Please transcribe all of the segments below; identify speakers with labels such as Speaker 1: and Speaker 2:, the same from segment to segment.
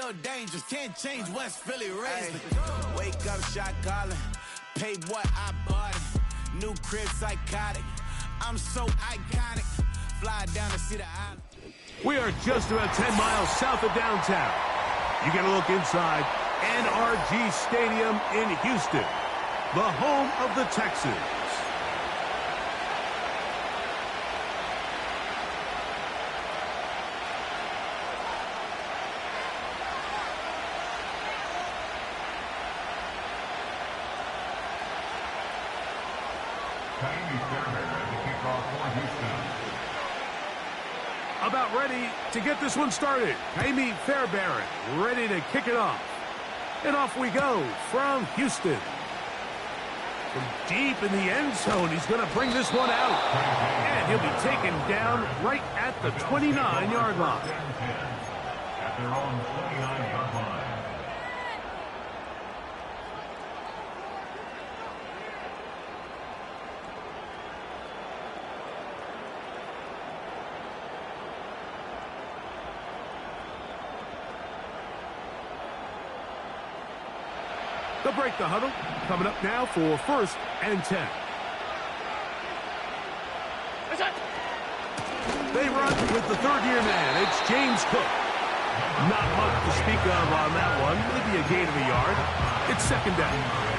Speaker 1: little dangerous. Can't change West Philly, raised me. Wake up, shot calling. Paid what I bought it. New crib, psychotic. I'm so iconic. Fly down to see the island.
Speaker 2: We are just about 10 miles south of downtown. You get a look inside NRG Stadium in Houston, the home of the Texans. About ready to get this one started. Amy Fairbairn ready to kick it off. And off we go from Houston. From deep in the end zone, he's going to bring this one out. And he'll be taken down right at the 29-yard line. At their own 29-yard line. They'll break the huddle. Coming up now for 1st and 10. They run with the third-year man. It's James Cook. Not much to speak of on that one. Maybe a gain of a yard. It's 2nd down.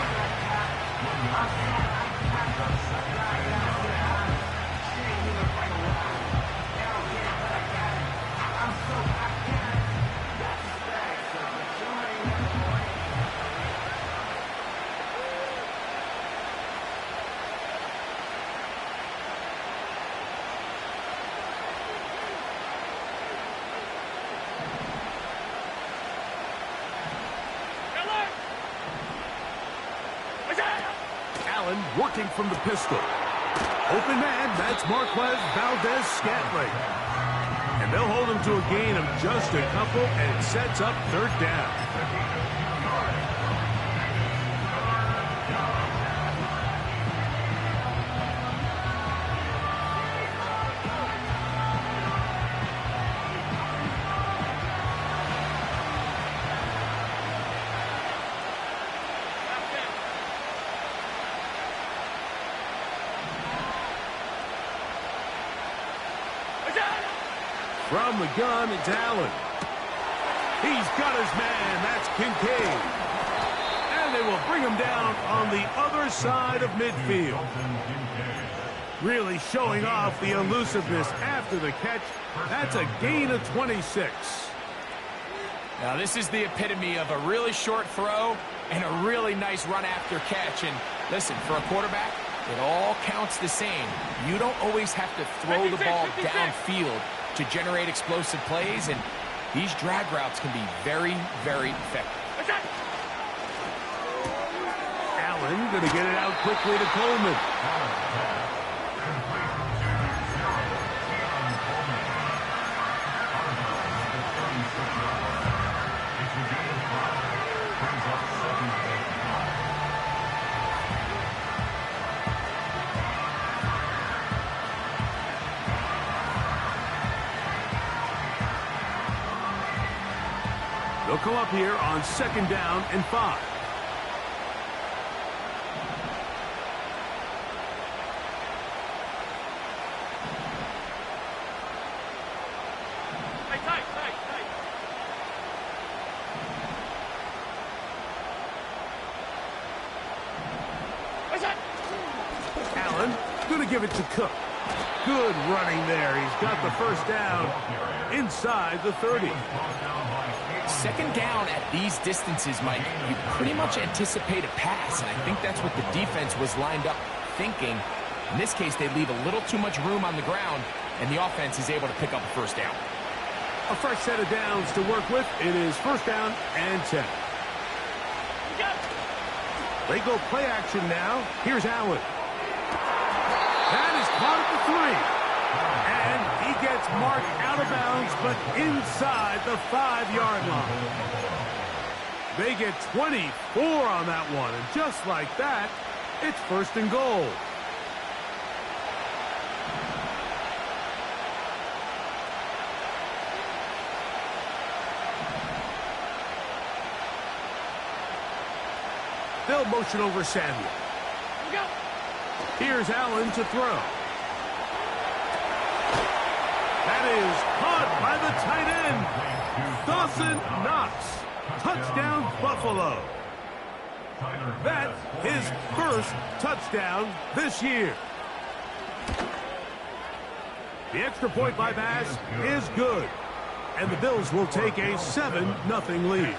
Speaker 2: Working from the pistol. Open man, that's Marquez Valdez-Scantling. And they'll hold him to a gain of just a couple, and it sets up 3rd down. From the gun, it's Allen. He's got his man. That's Kincaid. And they will bring him down on the other side of midfield. Really showing off the elusiveness after the catch. That's a gain of 26.
Speaker 3: Now, this is the epitome of a really short throw and a really nice run after catch. And listen, for a quarterback, it all counts the same. You don't always have to throw the ball downfield to generate explosive plays, and these drag routes can be very, very effective.
Speaker 2: Allen going to get it out quickly to Coleman. They'll come up here on 2nd down and 5. Allen going to give it to Cook. Good running there. He's got the 1st down inside the 30.
Speaker 3: 2nd down at these distances, Mike, you pretty much anticipate a pass, and I think that's what the defense was lined up thinking. In this case, they leave a little too much room on the ground, and the offense is able to pick up a 1st down.
Speaker 2: A fresh set of downs to work with. It is 1st down and 10. They go play action now. Here's Allen. That is caught at the 3. And he gets marked out of bounds, but inside the 5-yard line. They get 24 on that one, and just like that, it's 1st and goal. They'll motion over Samuel. Here's Allen to throw. That is caught by the tight end, Dawson Knox. Touchdown, Buffalo. That's his first touchdown this year. The extra point by Bass is good, and the Bills will take a 7-0 lead.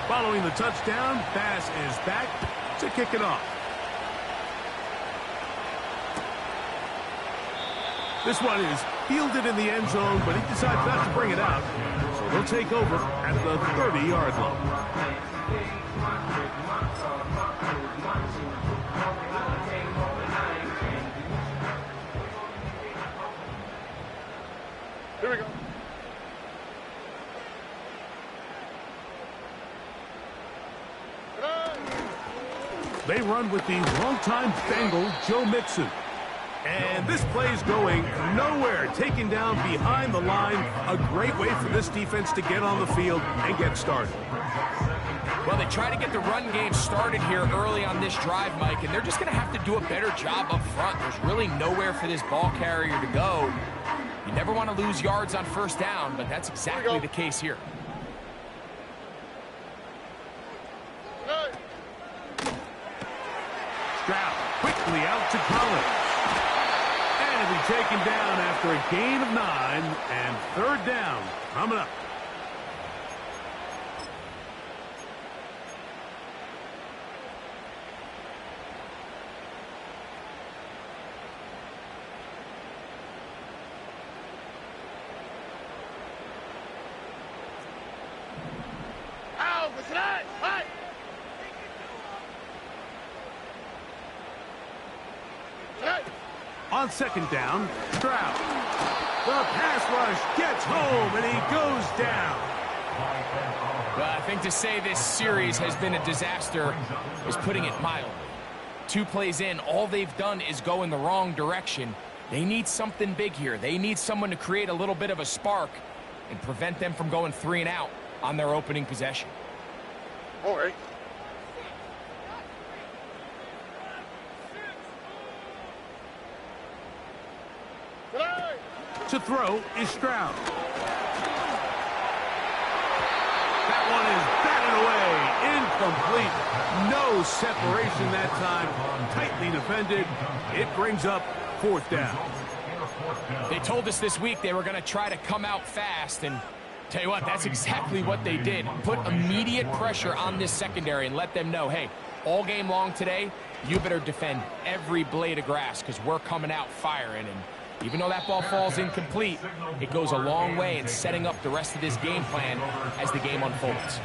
Speaker 2: Following the touchdown, Bass is back to kick it off. This one is fielded in the end zone, but he decides not to bring it out. So they'll take over at the 30-yard line.
Speaker 4: Here we go.
Speaker 2: They run with the longtime Bengal, Joe Mixon. And this play's going nowhere, taken down behind the line. A great way for this defense to get on the field and get started.
Speaker 3: Well, they try to get the run game started here early on this drive, Mike, and they're just going to have to do a better job up front. There's really nowhere for this ball carrier to go. You never want to lose yards on first down, but that's exactly the case here.
Speaker 2: Stroud quickly out to Collins. And he'll be taken down after a gain of 9, and third down coming up. On second down, Stroud. The pass rush gets home, and he goes down.
Speaker 3: Well, I think to say this series has been a disaster is putting it mildly. 2 plays in, all they've done is go in the wrong direction. They need something big here. They need someone to create a little bit of a spark and prevent them from going 3 and out on their opening possession.
Speaker 4: All right.
Speaker 2: To throw is Stroud. That one is batted away. Incomplete. No separation that time. Tightly defended. It brings up fourth down.
Speaker 3: They told us this week they were going to try to come out fast, and tell you what, that's exactly what they did. Put immediate pressure on this secondary and let them know, hey, all game long today, you better defend every blade of grass because we're coming out firing. And even though that ball falls incomplete, it goes a long way in setting up the rest of this game plan as the game unfolds.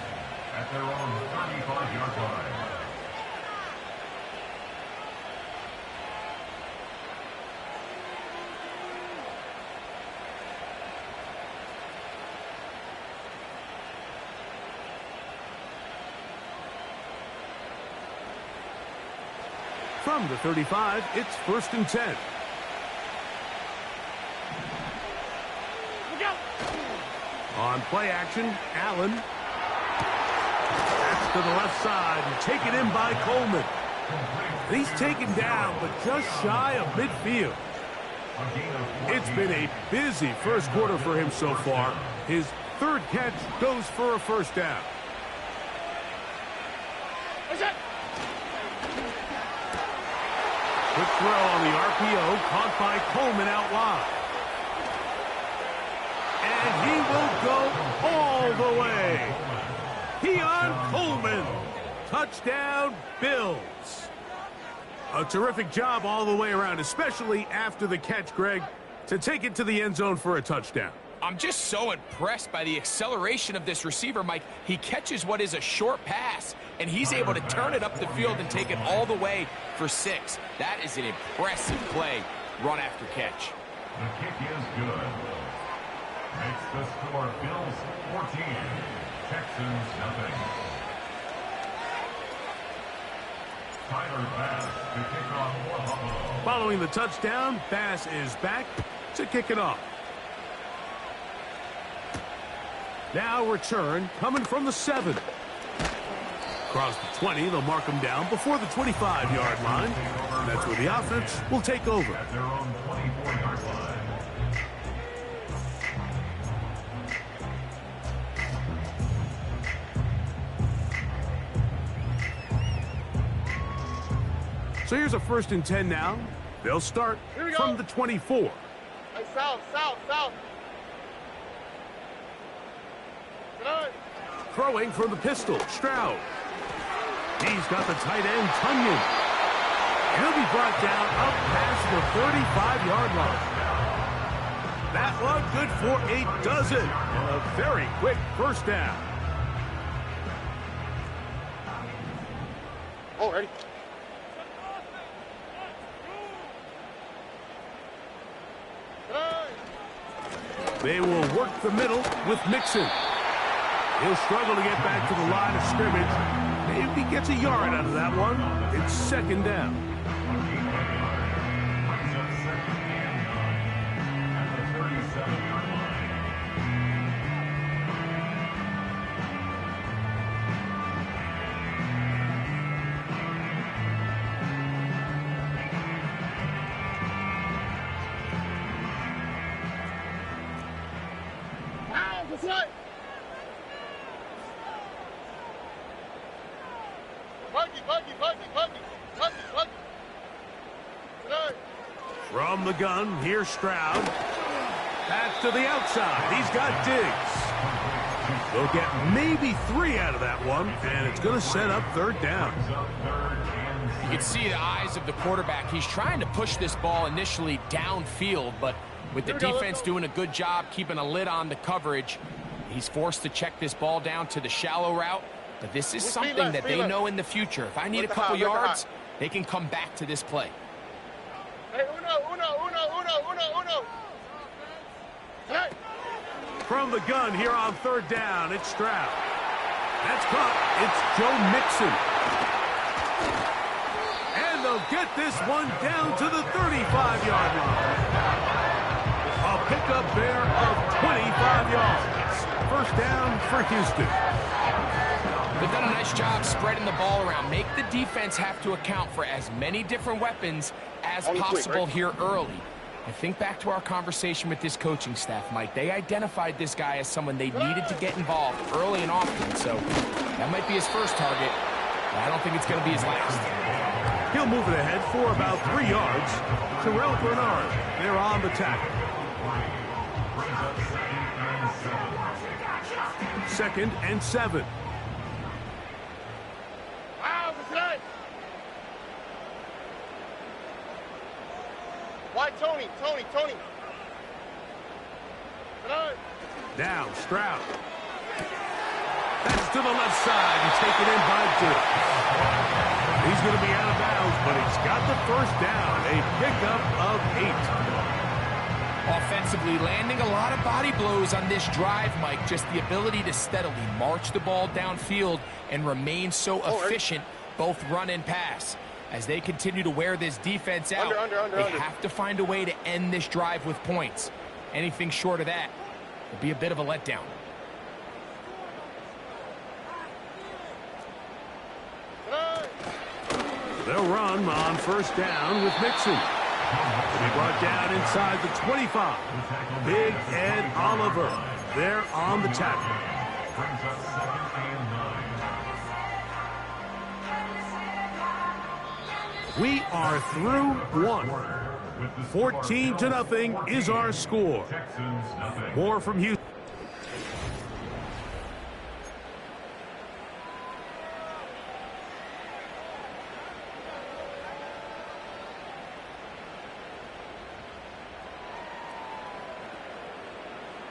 Speaker 5: At their own 35-yard line.
Speaker 2: From the 35, it's 1st and 10. On play action, Allen. That's to the left side and taken in by Coleman. He's taken down, but just shy of midfield. It's been a busy first quarter for him so far. His 3rd catch goes for a first down. Quick throw on the RPO, caught by Coleman out wide. And he will go all the way. Keon Coleman. Touchdown, Bills. A terrific job all the way around, especially after the catch, Greg, to take it to the end zone for a touchdown.
Speaker 3: I'm just so impressed by the acceleration of this receiver, Mike. He catches what is a short pass, and he's able to turn it up the field and take it all the way for 6. That is an impressive play, run after catch.
Speaker 5: The kick is good. Makes the score Bills 14, Texans nothing. Tyler Bass to kick off for Buffalo.
Speaker 2: Following the touchdown, Bass is back to kick it off. Now return coming from the 7. Across the 20, they'll mark him down before the 25-yard line. That's where the offense will take over.
Speaker 5: At their own 24-yard line.
Speaker 2: So here's a 1st and 10 now. They'll start from the 24.
Speaker 4: Hey, south. Good.
Speaker 2: Throwing from the pistol, Stroud. He's got the tight end, Tunyon. He'll be brought down up past the 35-yard line. That one good for a dozen. And a very quick 1st down.
Speaker 4: Oh, ready.
Speaker 2: They will work the middle with Mixon. He'll struggle to get back to the line of scrimmage. Maybe gets a yard out of that one. It's 2nd down. From the gun, here's Stroud. Back to the outside. He's got Diggs. They'll get maybe 3 out of that one, and it's going to set up 3rd down.
Speaker 3: You can see the eyes of the quarterback. He's trying to push this ball initially downfield, but with the defense doing a good job keeping a lid on the coverage, he's forced to check this ball down to the shallow route. But this is something that they know in the future. If I need a couple yards, they can come back to this play.
Speaker 4: Hey, uno. Hey.
Speaker 2: From the gun here on 3rd down, it's Stroud. That's caught. It's Joe Mixon. And they'll get this one down to the 35-yard line. A pickup there of 25 yards. 1st down for Houston.
Speaker 3: They've done a nice job spreading the ball around. Make the defense have to account for as many different weapons as possible here early. And think back to our conversation with this coaching staff, Mike. They identified this guy as someone they needed to get involved early and often. So that might be his first target, but I don't think it's going to be his last.
Speaker 2: He'll move it ahead for about 3 yards. Terrell Bernard, they're on the tackle. 2nd and 7.
Speaker 4: Why, Tony?
Speaker 2: Now, Stroud. That's to the left side and taken in by Diggs. He's going to be out of bounds, but he's got the 1st down, a pickup of 8.
Speaker 3: Offensively, landing a lot of body blows on this drive, Mike. Just the ability to steadily march the ball downfield and remain so efficient, both run and pass. As they continue to wear this defense out, they have to find a way to end this drive with points. Anything short of that will be a bit of a letdown.
Speaker 2: They'll run on 1st down with Mixon. He'll be brought down inside the 25. Big Ed Oliver there on the tackle.
Speaker 5: Brings up 2nd and 9.
Speaker 2: We are through 1. 14-0 is our score.
Speaker 5: Texans nothing.
Speaker 2: More from Houston.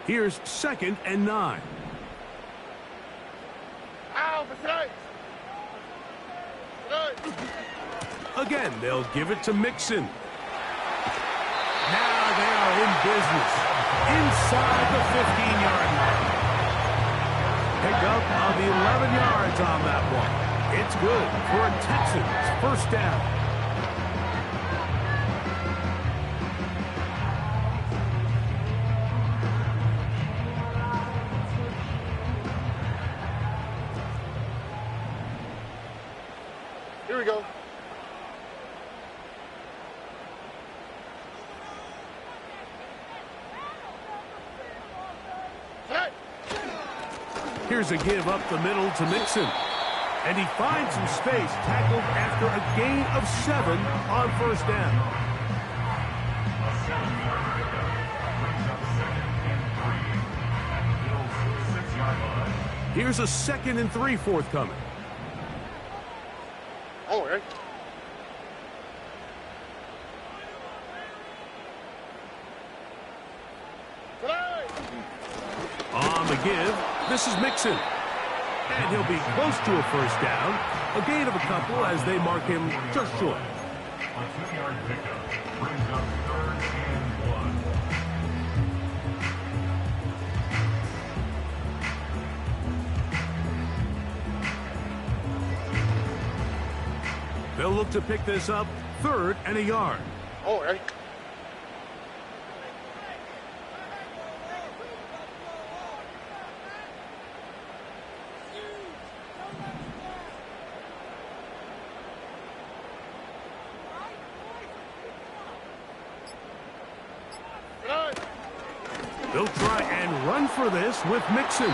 Speaker 2: Here's 2nd and 9. Again, they'll give it to Mixon. Now they are in business. inside the 15-yard line. Pick up of 11 yards on that one. It's good for a Texans first down.
Speaker 4: Here we go. Set.
Speaker 2: Here's a give up the middle to Mixon. And he finds some space, tackled after a gain of 7 on first down.
Speaker 5: A 7-yard pickup brings up 2nd and 3 at Bill's 6-yard line.
Speaker 2: Here's a 2nd and 3 forthcoming.
Speaker 4: Oh, right.
Speaker 2: On the give, this is Mixon. And he'll be close to a first down. A gain of a couple as they mark him just short.
Speaker 5: A 2-yard pickup brings up 3rd and 1.
Speaker 2: They'll look to pick this up 3rd and a yard.
Speaker 4: Oh, right.
Speaker 2: They'll try and run for this with Mixon.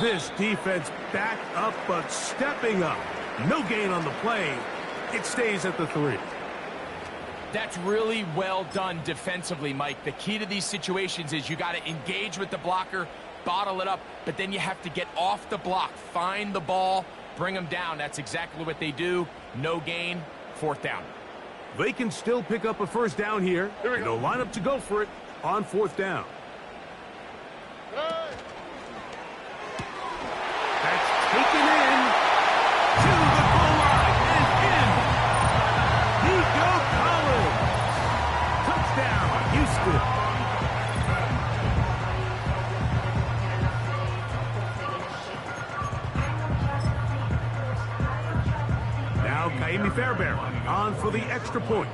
Speaker 2: This defense back up but stepping up. No gain on the play. It stays at the 3.
Speaker 3: That's really well done defensively, Mike. The key to these situations is you got to engage with the blocker, bottle it up, but then you have to get off the block, find the ball, bring them down. That's exactly what they do. No gain, 4th down.
Speaker 2: They can still pick up a first down here. And they'll line up to go for it on 4th down. That's taken in to the goal line and in. Nico Collins. Touchdown, Houston. Now Kaimi Fairbairn on for the extra point.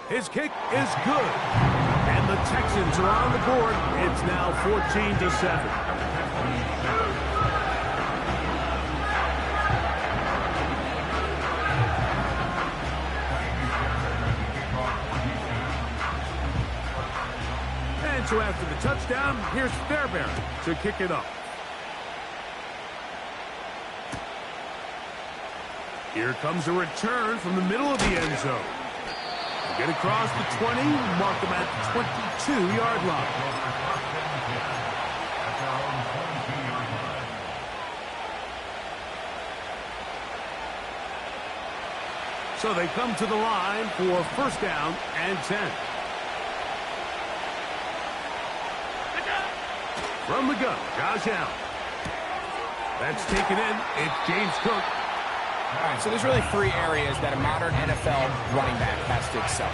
Speaker 2: His kick is good. And the Texans are on the board. It's now 14-7. And so after the touchdown, here's Fairbairn to kick it up. Here comes a return from the middle of the end zone. Get across the 20, mark them at the 22-yard line. So they come to the line for first down and 10. From the gun, Josh Allen. That's taken in. It's James Cook.
Speaker 3: All right, so there's really 3 areas that a modern NFL running back has to excel.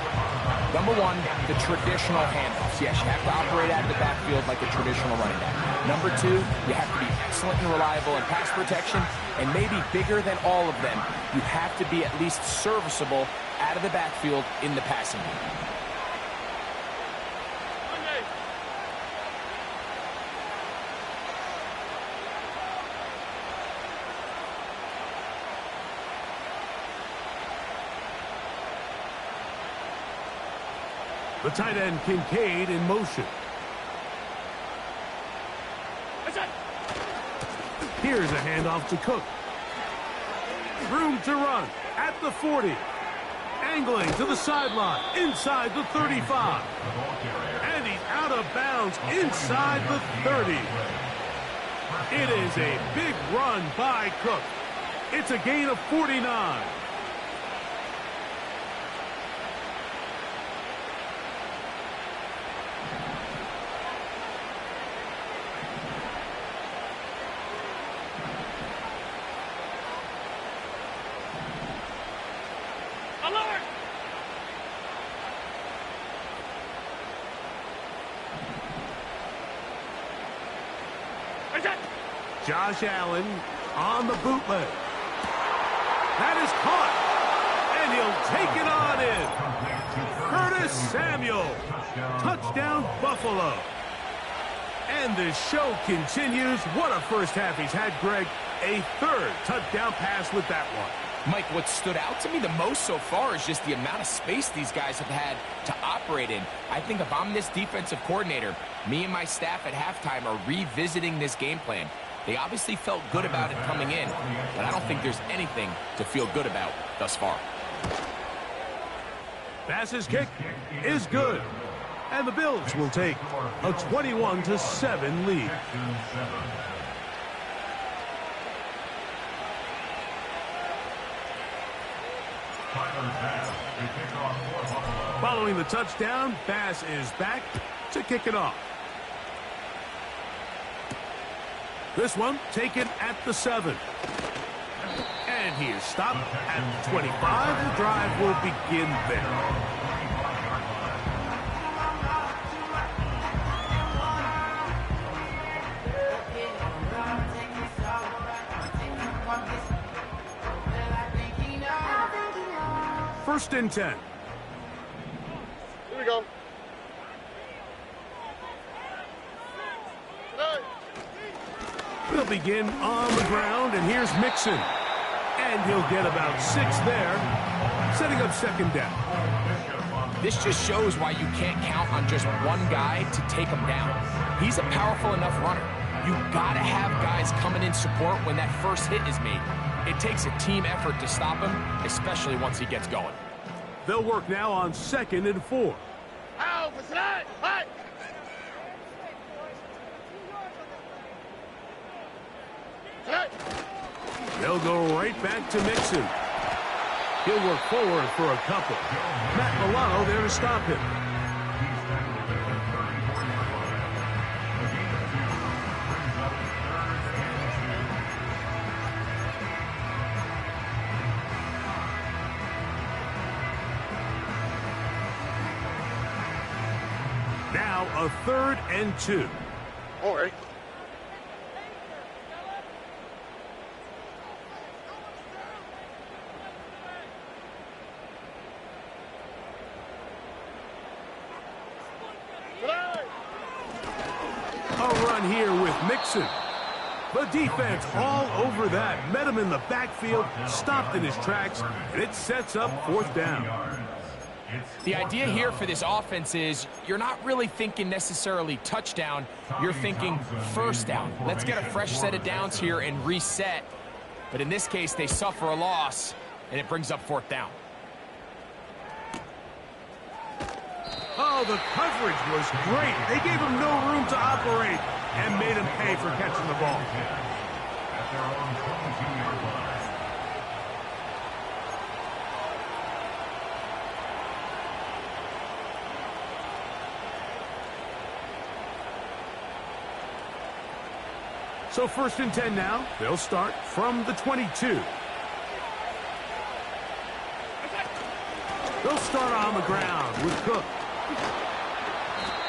Speaker 3: Number 1, the traditional handoffs. Yes, you have to operate out of the backfield like a traditional running back. Number 2, you have to be excellent and reliable in pass protection. And maybe bigger than all of them, you have to be at least serviceable out of the backfield in the passing game.
Speaker 2: The tight end Kincaid in motion. Here's a handoff to Cook. Room to run at the 40. Angling to the sideline inside the 35. And he's out of bounds inside the 30. It is a big run by Cook. It's a gain of 49. Josh Allen on the bootleg. That is caught. And he'll take it on in. Curtis Samuel. Touchdown, Buffalo. And the show continues. What a first half he's had, Greg. A third touchdown pass with that one.
Speaker 3: Mike, what stood out to me the most so far is just the amount of space these guys have had to operate in. I think if I'm this defensive coordinator, me and my staff at halftime are revisiting this game plan. They obviously felt good about it coming in, but I don't think there's anything to feel good about thus far.
Speaker 2: Pass's kick is good. And the Bills will take a 21-7 lead. Following the touchdown, Bass is back to kick it off. This one taken at the 7. And he is stopped at the 25. The drive will begin there. First and 10.
Speaker 4: Here we go.
Speaker 2: We'll begin on the ground, and here's Mixon. And he'll get about 6 there, setting up second down.
Speaker 3: This just shows why you can't count on just one guy to take him down. He's a powerful enough runner. You've got to have guys coming in support when that first hit is made. It takes a team effort to stop him, especially once he gets going.
Speaker 2: They'll work now on 2nd and 4. They'll go right back to Mixon. He'll work forward for a couple. Matt Milano there to stop him. Now a 3rd and 2.
Speaker 4: All right.
Speaker 2: A run here with Mixon. The defense all over that. Met him in the backfield, stopped in his tracks, and it sets up 4th down.
Speaker 3: The idea here for this offense is you're not really thinking necessarily touchdown. You're thinking first down. Let's get a fresh set of downs here and reset. But in this case, they suffer a loss, and it brings up 4th down.
Speaker 2: Oh, the coverage was great. They gave him no room to operate and made him pay for catching the ball.
Speaker 5: At their own 22-yard line.
Speaker 2: So 1st and 10 now. They'll start from the 22. They'll start on the ground with Cook.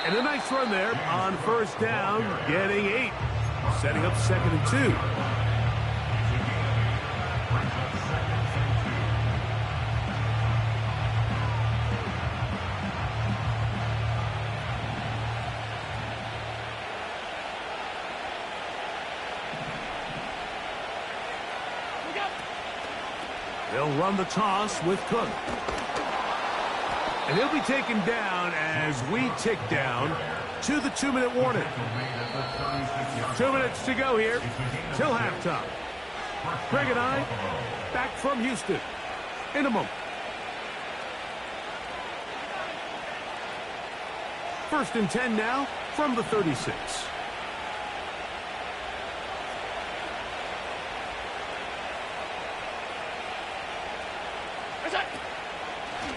Speaker 2: And a nice run there on 1st down, getting 8. Setting up 2nd and 2. They'll run the toss with Cook. And he'll be taken down as we tick down to the 2-minute warning. 2 minutes to go here till halftime. Greg and I back from Houston in a moment. 1st and 10 now from the 36.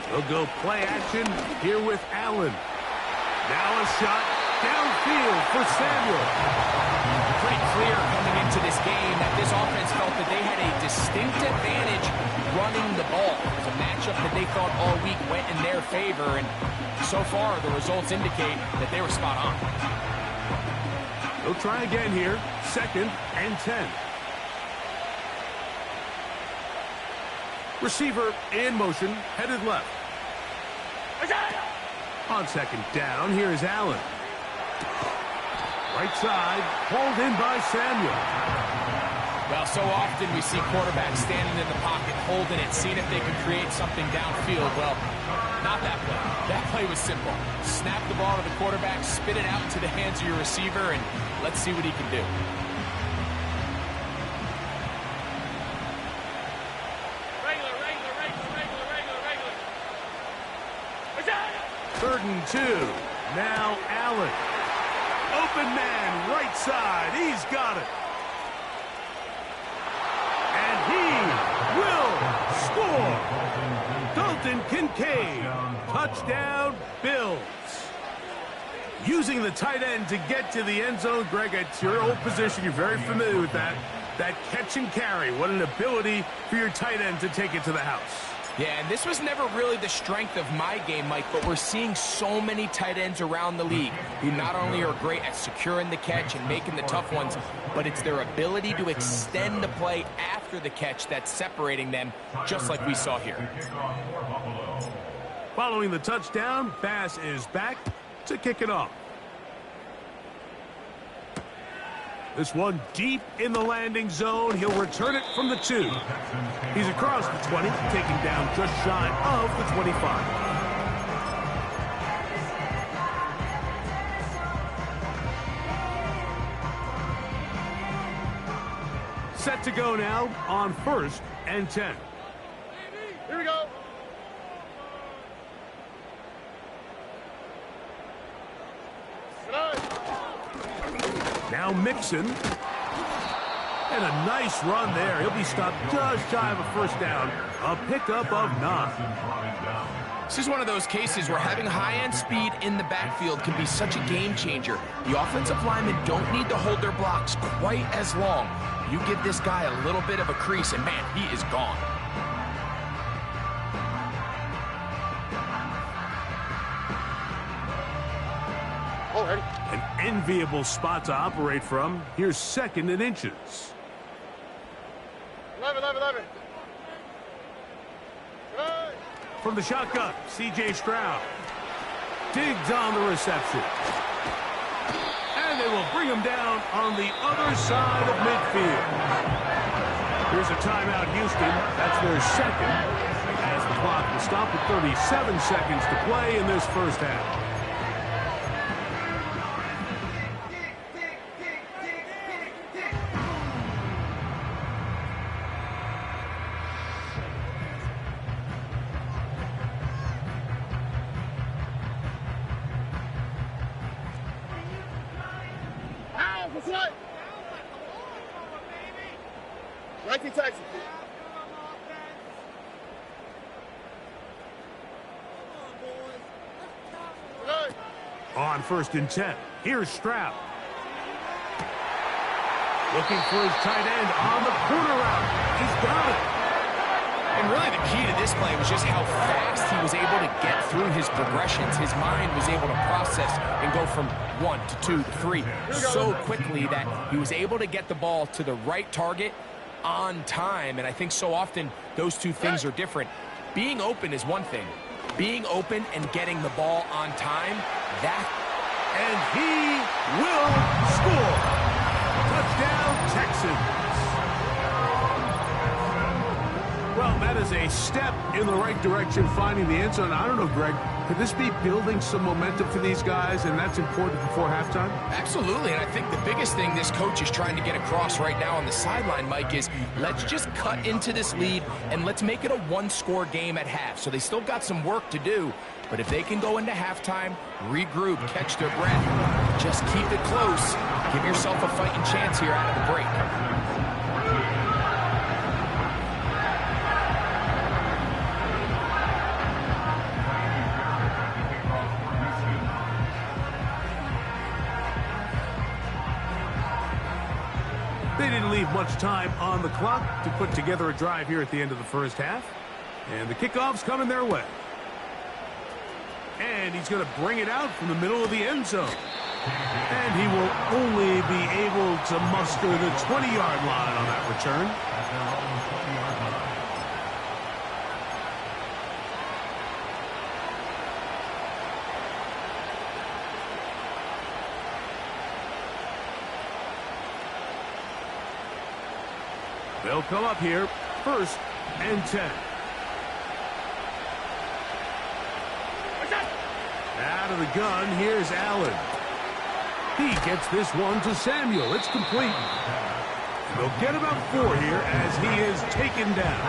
Speaker 2: They'll go play action here with Allen. Now a shot downfield for Samuel.
Speaker 3: Pretty clear coming into this game that this offense felt that they had a distinct advantage running the ball. It was a matchup that they thought all week went in their favor, and so far the results indicate that they were spot on.
Speaker 2: He'll try again here. 2nd and 10. Receiver in motion, headed left. On 2nd down, here's Allen. Right side, pulled in by Samuel.
Speaker 3: Well, so often we see quarterbacks standing in the pocket, holding it, seeing if they can create something downfield. Well, not that play. That play was simple. Snap the ball to the quarterback, spit it out into the hands of your receiver, and let's see what he can do.
Speaker 4: Regular.
Speaker 2: 3rd and 2. Now Allen. Open man, right side. He's got it. And he will score. Dalton Kincaid. Touchdown, Bills. Using the tight end to get to the end zone. Greg, it's your old position. You're very familiar with that. That catch and carry. What an ability for your tight end to take it to the house.
Speaker 3: Yeah, and this was never really the strength of my game, Mike, but we're seeing so many tight ends around the league who not only are great at securing the catch and making the tough ones, but it's their ability to extend the play after the catch that's separating them, just like we saw here.
Speaker 2: Following the touchdown, Bass is back to kick it off. This one deep in the landing zone. He'll return it from the 2. He's across the 20, taking down just shy of the 25. Set to go now on 1st and 10.
Speaker 4: Here we go.
Speaker 2: Now Mixon. And a nice run there. He'll be stopped just shy of a 1st down. A pickup of 9.
Speaker 3: This is one of those cases where having high-end speed in the backfield can be such a game changer. The offensive linemen don't need to hold their blocks quite as long. You give this guy a little bit of a crease, and man, he is gone.
Speaker 4: Already.
Speaker 2: An enviable spot to operate from. Here's 2nd and inches.
Speaker 4: 11. Good.
Speaker 2: From the shotgun, C.J. Stroud. Digs on the reception. And they will bring him down on the other side of midfield. Here's a timeout, Houston. That's their 2nd. As the clock will stop at 37 seconds to play in this 1st half.
Speaker 4: What's what? 19 Texans. Good.
Speaker 2: On 1st and 10, here's Stroud. Looking for his tight end on the corner route. He's got it.
Speaker 3: And really the key to this play was just how fast he was able to get through his progressions. His mind was able to process and go from 1 to 2 to 3 so quickly that he was able to get the ball to the right target on time. And I think so often those two things are different. Being open is one thing. Being open and getting the ball on time, that...
Speaker 2: And he will score. Touchdown, Texans. Well, that is a step in the right direction, finding the end zone. I don't know, Greg, could this be building some momentum for these guys, and that's important before halftime?
Speaker 3: Absolutely, and I think the biggest thing this coach is trying to get across right now on the sideline, Mike, is let's just cut into this lead, and let's make it a one-score game at half. So they still got some work to do, but if they can go into halftime, regroup, catch their breath, just keep it close, give yourself a fighting chance here out of the break.
Speaker 2: They didn't leave much time on the clock to put together a drive here at the end of the 1st half. And the kickoff's coming their way. And he's going to bring it out from the middle of the end zone. And he will only be able to muster the 20-yard line on that return.
Speaker 5: At their own 20-yard line.
Speaker 2: They'll come up here, 1st and 10. Out of the gun, here's Allen. He gets this one to Samuel. It's complete. They'll get about 4 here as he is taken down.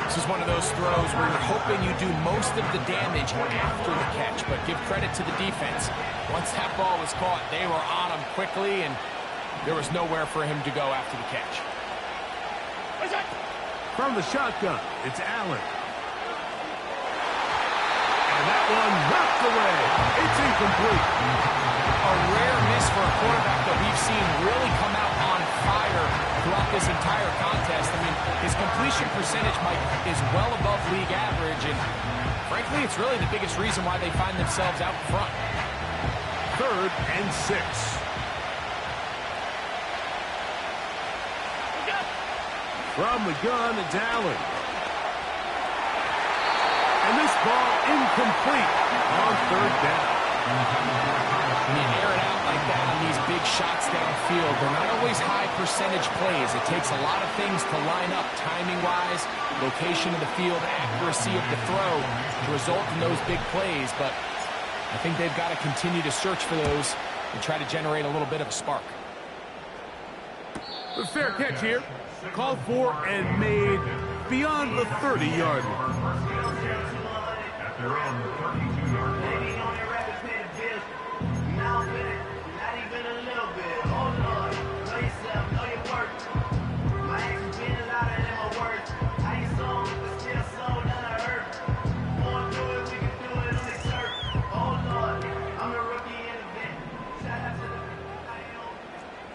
Speaker 3: This is one of those throws where you're hoping you do most of the damage after the catch, but give credit to the defense. Once that ball was caught, they were on him quickly, and there was nowhere for him to go after the catch.
Speaker 2: From the shotgun, it's Allen. And that one knocked away. It's incomplete.
Speaker 3: A rare miss for a quarterback that we've seen really come out on fire throughout this entire contest. I mean, his completion percentage, Mike, is well above league average, and frankly, it's really the biggest reason why they find themselves out front.
Speaker 2: 3rd and 6. From the gun, it's Allen. And this ball incomplete on 3rd down.
Speaker 3: When you air it out like that on these big shots downfield, they're not always high percentage plays. It takes a lot of things to line up timing-wise, location of the field, accuracy of the throw to result in those big plays. But I think they've got to continue to search for those and try to generate a little bit of a spark.
Speaker 2: The fair catch here. Called for and made beyond the 30-yard line.
Speaker 5: At their own 32-yard line.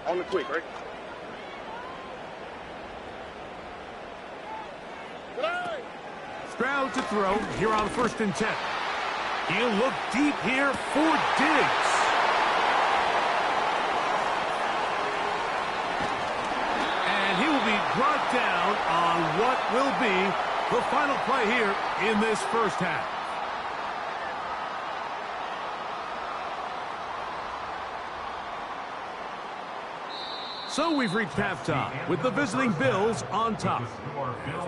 Speaker 4: On the quick, right?
Speaker 2: Stroud to throw here on 1st and 10. He'll look deep here for Diggs. And he will be brought down on what will be the final play here in this 1st half. So we've reached halftime with the visiting Bills on top.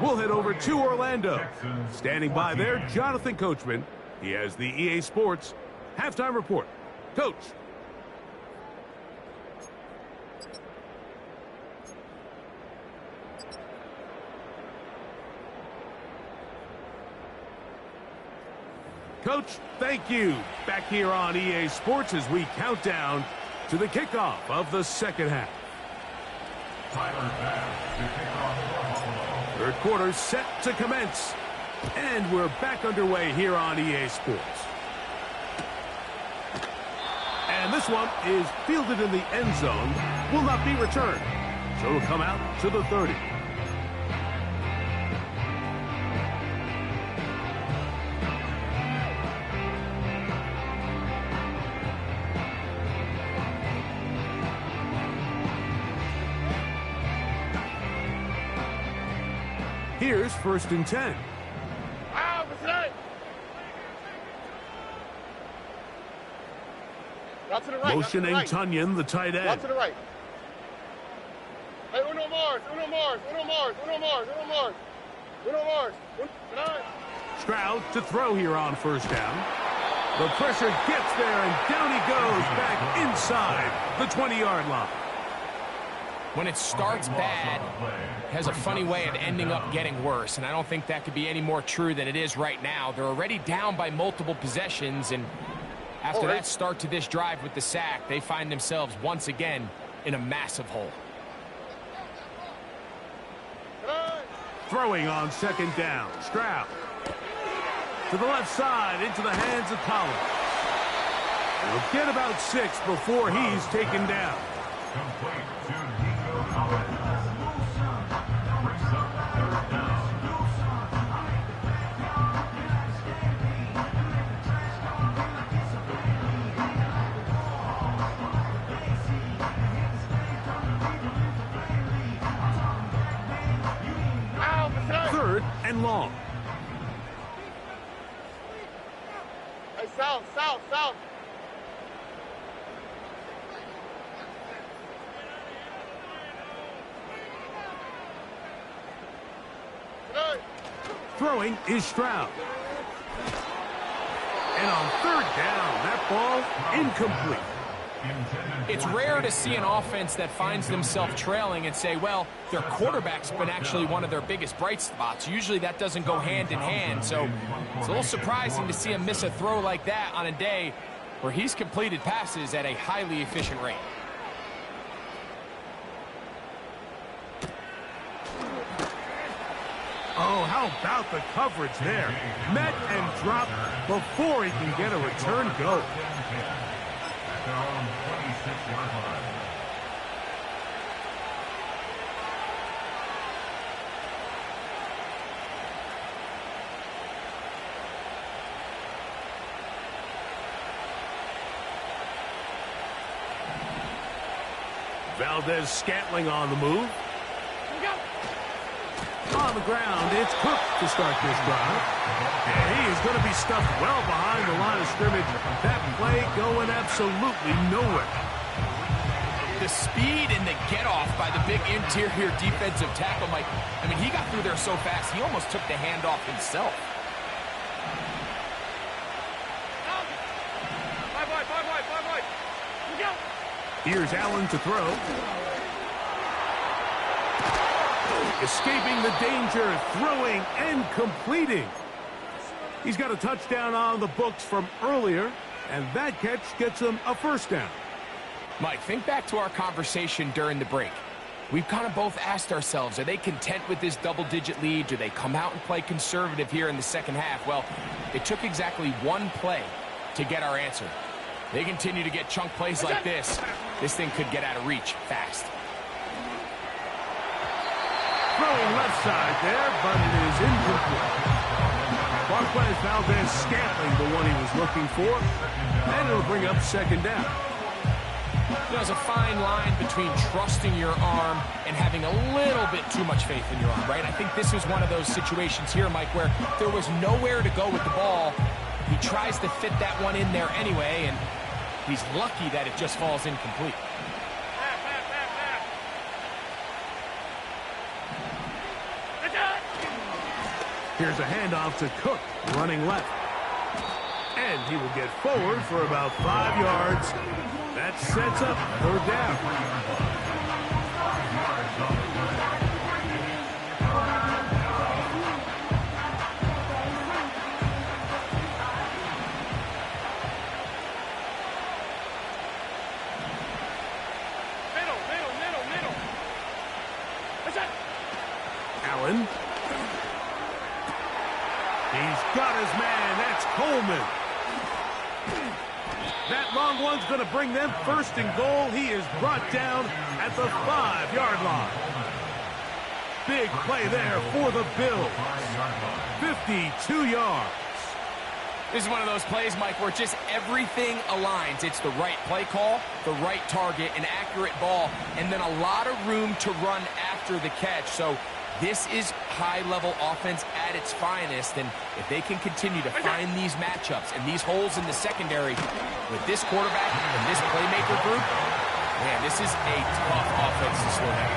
Speaker 2: We'll head over to Orlando. Standing by there, Jonathan Coachman. He has the EA Sports halftime report. Coach. Coach, thank you. Back here on EA Sports as we count down to the kickoff of the 2nd half. 3rd quarter set to commence. And we're back underway here on EA Sports. And this one is fielded in the end zone. Will not be returned. So it'll come out to the 30. Here's 1st and 10.
Speaker 4: Out to the right.
Speaker 2: Motioning Tunyon, the tight end.
Speaker 4: Out to the right. Hey, Uno Mars, Uno Mars, Uno Mars, Uno Mars, Uno Mars, Uno Mars.
Speaker 2: Stroud to throw here on 1st down. The pressure gets there, and down he goes back inside the 20-yard line.
Speaker 3: When it starts bad, it has a funny way of ending up getting worse, and I don't think that could be any more true than it is right now. They're already down by multiple possessions, and after that start to this drive with the sack, they find themselves once again in a massive hole.
Speaker 2: Throwing on 2nd down. Stroud to the left side into the hands of Collins. He'll get about 6 before he's taken down.
Speaker 5: Complete to Nico Collins. Brings up 3rd down.
Speaker 4: south, south, south.
Speaker 2: Throwing is Stroud. And on third down, that ball incomplete.
Speaker 3: It's rare to see an offense that finds themselves trailing and say, well, their quarterback's been actually one of their biggest bright spots. Usually that doesn't go hand in hand, so it's a little surprising to see him miss a throw like that on a day where he's completed passes at a highly efficient rate.
Speaker 2: Oh, how about the coverage there? Met and dropped before he can get a return go.
Speaker 5: Their own 26-yard line.
Speaker 2: Valdez-Scantling on the move. On the ground, it's Cook to start this drive. And he is going to be stuffed well behind the line of scrimmage. That play going absolutely nowhere.
Speaker 3: The speed and the get-off by the big interior defensive tackle, Mike. I mean, he got through there so fast, he almost took the handoff himself.
Speaker 2: Here's Allen to throw. Escaping the danger, throwing and completing. He's got a touchdown on the books from earlier, and that catch gets him a first down.
Speaker 3: Mike, think back to our conversation during the break. We've kind of both asked ourselves, are they content with this double-digit lead? Do they come out and play conservative here in the second half? Well, it took exactly one play to get our answer. They continue to get chunk plays like this. This thing could get out of reach fast.
Speaker 2: Throwing left side there, but it is incomplete. Barclays Valdez-Scantling, the one he was looking for. And it'll bring up second down.
Speaker 3: There's a fine line between trusting your arm and having a little bit too much faith in your arm, right? I think this was one of those situations here, Mike, where there was nowhere to go with the ball. He tries to fit that one in there anyway, and he's lucky that it just falls incomplete.
Speaker 2: Here's a handoff to Cook, running left. And he will get forward for about 5 yards. That sets up third down. Allen. He's got his man. That's Coleman. That long one's going to bring them first and goal. He is brought down at the 5-yard line. Big play there for the Bills. 52 yards.
Speaker 3: This is one of those plays, Mike, where just everything aligns. It's the right play call, the right target, an accurate ball, and then a lot of room to run after the catch. So this is high-level offense at its finest, and if they can continue to find these matchups and these holes in the secondary with this quarterback and this playmaker group, man, this is a tough offense to slow down.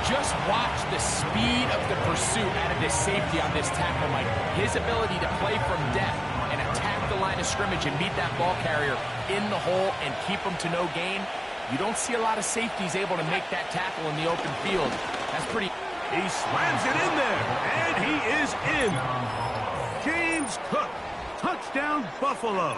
Speaker 3: Just watch the speed of the pursuit out of this safety on this tackle, Mike. His ability to play from depth and attack the line of scrimmage and meet that ball carrier in the hole and keep him to no gain. You don't see a lot of safeties able to make that tackle in the open field. That's pretty...
Speaker 2: He slams it in there, and he is in. James Cook, touchdown Buffalo.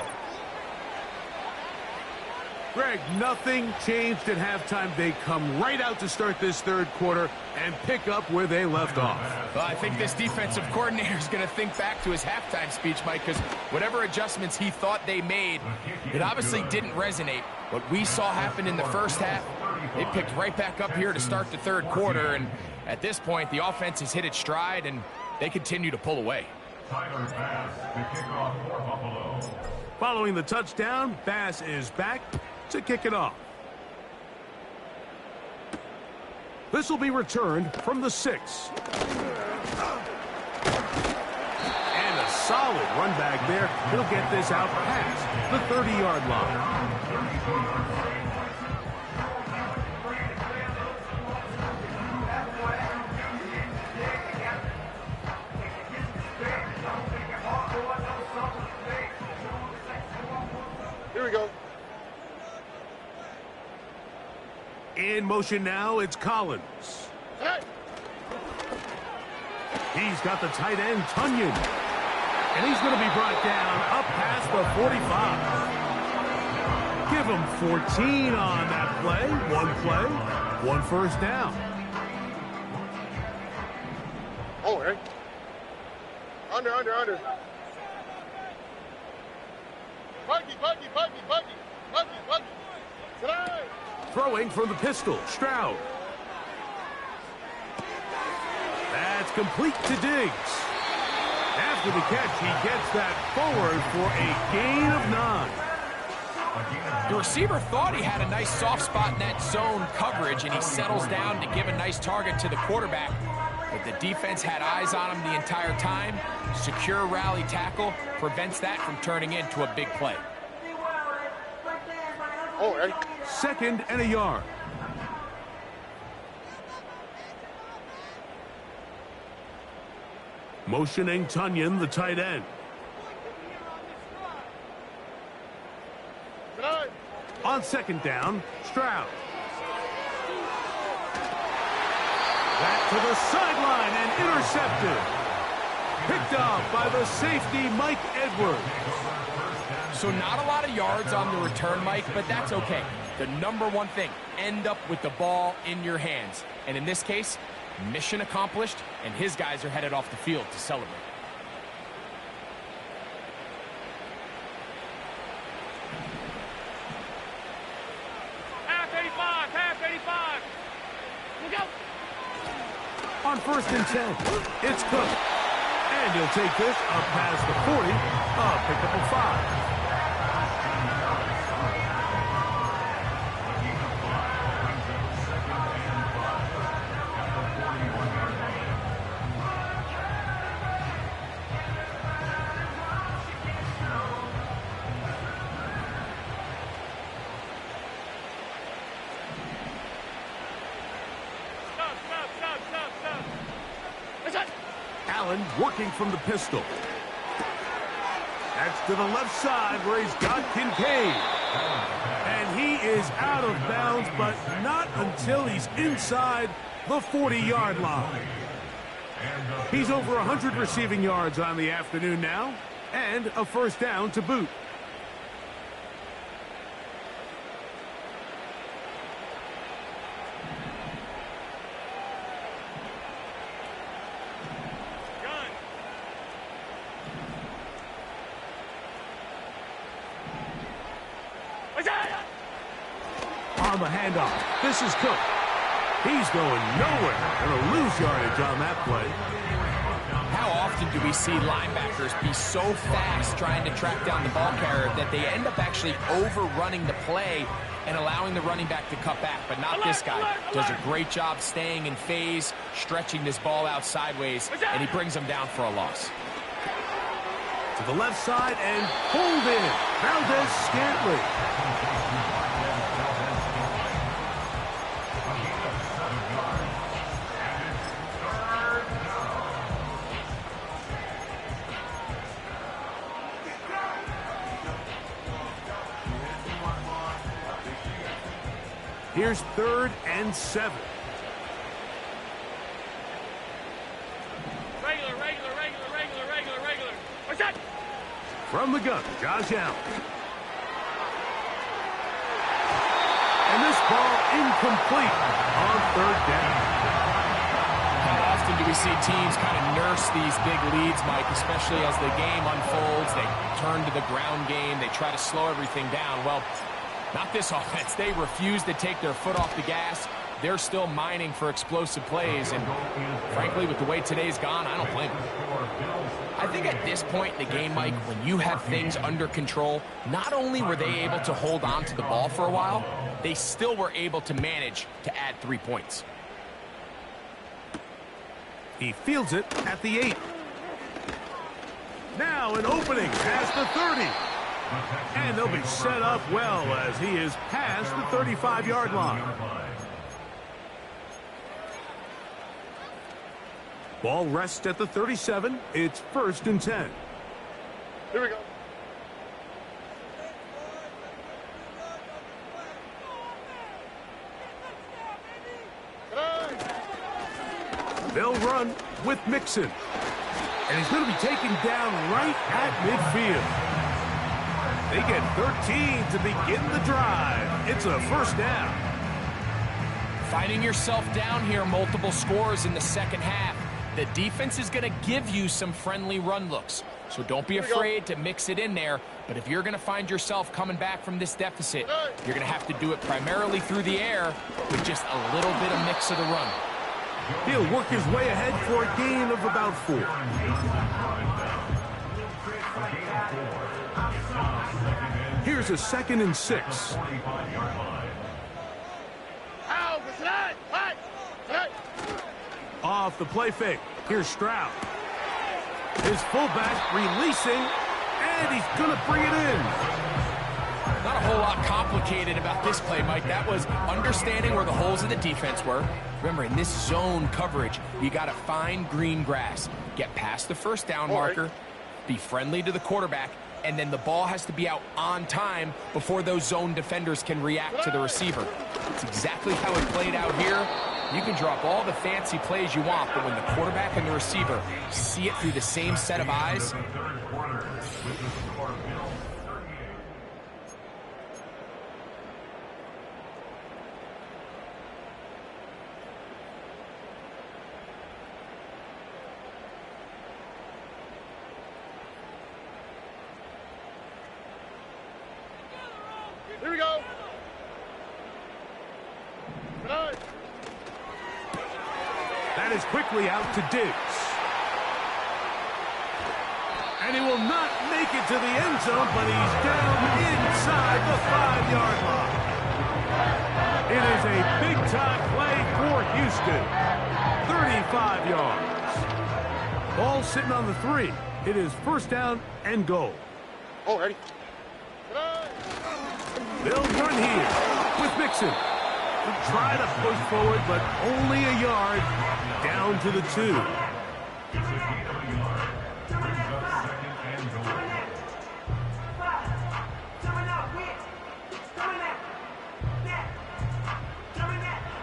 Speaker 2: Greg, nothing changed at halftime. They come right out to start this third quarter and pick up where they left off.
Speaker 3: Well, I think this defensive coordinator is going to think back to his halftime speech, Mike, because whatever adjustments he thought they made, it obviously didn't resonate. What we saw happen in the first half, they picked right back up here to start the third quarter, and at this point, the offense has hit its stride, and they continue to pull away.
Speaker 5: Tyler Bass, the kickoff for Buffalo.
Speaker 2: Following the touchdown, Bass is back to kick it off. This will be returned from the 6. And a solid run back there. He'll get this out past the 30-yard line.
Speaker 4: Here we go.
Speaker 2: In motion now, it's Collins.
Speaker 4: Hey.
Speaker 2: He's got the tight end, Tunyon. And he's going to be brought down up past the 45. Give him 14 on that play, one first down.
Speaker 4: Oh, hey. Under. Puggy. Tonight.
Speaker 2: Throwing from the pistol, Stroud. That's complete to Diggs. After the catch, he gets that forward for a gain of 9.
Speaker 3: The receiver thought he had a nice soft spot in that zone coverage, and he settles down to give a nice target to the quarterback. But the defense had eyes on him the entire time. Secure rally tackle prevents that from turning into a big play.
Speaker 4: Oh, hey.
Speaker 2: 2nd and a yard. Motioning Tunyon, the tight end.
Speaker 4: Tonight.
Speaker 2: On 2nd down, Stroud. Back to the sideline and intercepted. Picked off by the safety, Mike Edwards.
Speaker 3: So not a lot of yards on the return, Mike, but that's okay. The number one thing, end up with the ball in your hands. And in this case, mission accomplished, and his guys are headed off the field to celebrate.
Speaker 4: Half 85. Look out.
Speaker 2: On 1st and 10, it's Cook. And he'll take this up past the 40, a pickup of 5. Allen working from the pistol. That's to the left side where he's got Kincaid. And he is out of bounds, but not until he's inside the 40-yard line. He's over 100 receiving yards on the afternoon now, and a first down to boot. On the handoff, this is Cook. He's going nowhere. Going to lose yardage on that play.
Speaker 3: How often do we see linebackers be so fast trying to track down the ball carrier that they end up actually overrunning the play and allowing the running back to cut back? But not this guy. Does a great job staying in phase, stretching this ball out sideways, and he brings them down for a loss.
Speaker 2: To the left side and pulled in. Valdez-Scantling. Here's 3rd and 7.
Speaker 4: Regular. What's that?
Speaker 2: From the gun, Josh Allen. And this ball incomplete on 3rd down.
Speaker 3: How often do we see teams kind of nurse these big leads, Mike, especially as the game unfolds? They turn to the ground game. They try to slow everything down. Well, not this offense. They refuse to take their foot off the gas. They're still mining for explosive plays, and frankly, with the way today's gone, I don't blame them. I think at this point in the game, Mike, when you have things under control, not only were they able to hold on to the ball for a while, they still were able to manage to add 3 points.
Speaker 2: He fields it at the 8. Now an opening past the 30. And they'll be set up well as he is past the 35-yard line. Ball rests at the 37. It's 1st and 10.
Speaker 4: Here we go.
Speaker 2: They'll run with Mixon. And he's going to be taken down right at midfield. They get 13 to begin the drive. It's a 1st down.
Speaker 3: Finding yourself down here, multiple scores in the second half. The defense is going to give you some friendly run looks. So don't be afraid to mix it in there. But if you're going to find yourself coming back from this deficit, you're going to have to do it primarily through the air with just a little bit of mix of the run.
Speaker 2: He'll work his way ahead for a gain of about 4. Here's a 2nd and 6. Off the play fake. Here's Stroud. His fullback releasing, and he's going to bring it in.
Speaker 3: Not a whole lot complicated about this play, Mike. That was understanding where the holes of the defense were. Remember, in this zone coverage, you got to find green grass. Get past the 1st down marker, be friendly to the quarterback, and then the ball has to be out on time before those zone defenders can react to the receiver. It's exactly how it played out here. You can drop all the fancy plays you want, but when the quarterback and the receiver see it through the same set of eyes,
Speaker 4: here we go.
Speaker 2: That is quickly out to Diggs. And he will not make it to the end zone, but he's down inside the 5-yard line. It is a big-time play for Houston. 35 yards. Ball sitting on the 3. It is 1st down and goal.
Speaker 4: Oh, ready.
Speaker 2: They'll run here with Mixon. They'll try to push forward, but only a yard down to the 2.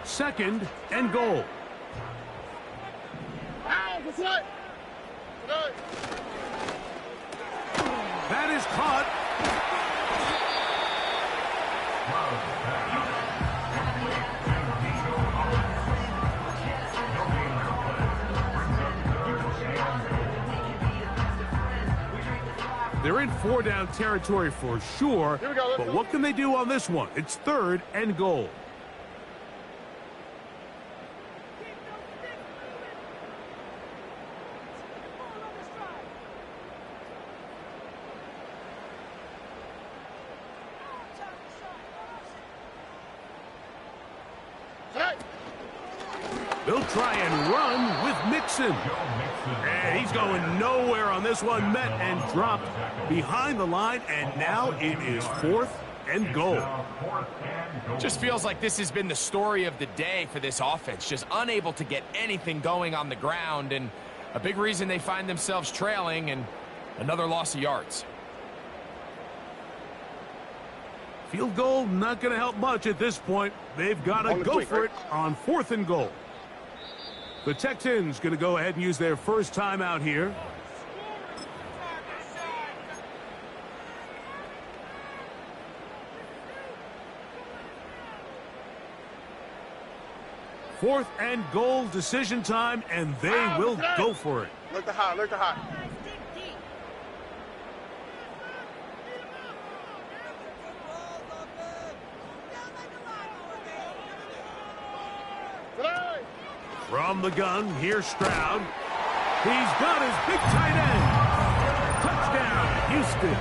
Speaker 2: Second and goal. That is caught. They're in 4-down territory for sure, but what can they do on this one? It's 3rd and goal. They'll try and run with Mixon. And he's going nowhere on this one. Met and dropped behind the line, and now it is 4th and goal.
Speaker 3: Just feels like this has been the story of the day for this offense. Just unable to get anything going on the ground, and a big reason they find themselves trailing, and another loss of yards.
Speaker 2: Field goal not going to help much at this point. They've got to go for it on 4th and goal. The Texans going to go ahead and use their first timeout here. Fourth and goal, decision time, and they will go for it.
Speaker 4: Look the hot, look the hot.
Speaker 2: From the gun, here's Stroud. He's got his big tight end. Touchdown, Houston.